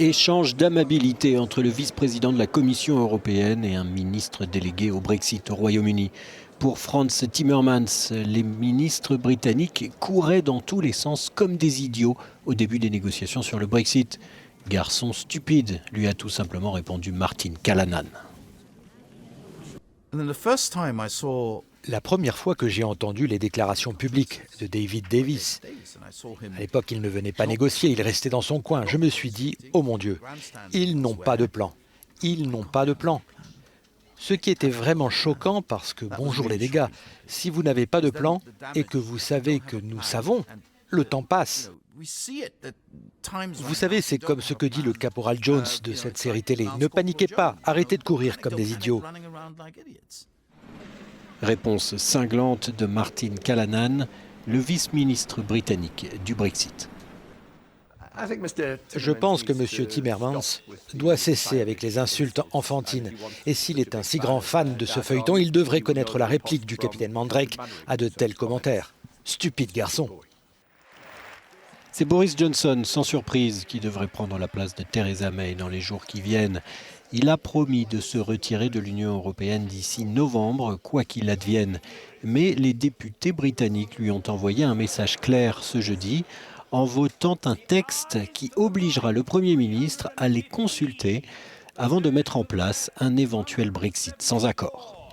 Échange d'amabilité entre le vice-président de la Commission européenne et un ministre délégué au Brexit au Royaume-Uni. Pour Frans Timmermans, les ministres britanniques couraient dans tous les sens comme des idiots au début des négociations sur le Brexit. Garçon stupide, lui a tout simplement répondu Martin Callanan. La première fois que j'ai entendu les déclarations publiques de David Davis, à l'époque il ne venait pas négocier, il restait dans son coin, je me suis dit « Oh mon Dieu, ils n'ont pas de plan, ils n'ont pas de plan ». Ce qui était vraiment choquant parce que, bonjour les dégâts, si vous n'avez pas de plan et que vous savez que nous savons, le temps passe. Vous savez, c'est comme ce que dit le caporal Jones de cette série télé. Ne paniquez pas, arrêtez de courir comme des idiots. Réponse cinglante de Martin Callanan, le vice-ministre britannique du Brexit. Je pense que M. Timmermans doit cesser avec les insultes enfantines. Et s'il est un si grand fan de ce feuilleton, il devrait connaître la réplique du capitaine Mandrake à de tels commentaires. Stupide garçon. C'est Boris Johnson, sans surprise, qui devrait prendre la place de Theresa May dans les jours qui viennent. Il a promis de se retirer de l'Union européenne d'ici novembre, quoi qu'il advienne. Mais les députés britanniques lui ont envoyé un message clair ce jeudi, en votant un texte qui obligera le Premier ministre à les consulter avant de mettre en place un éventuel Brexit sans accord.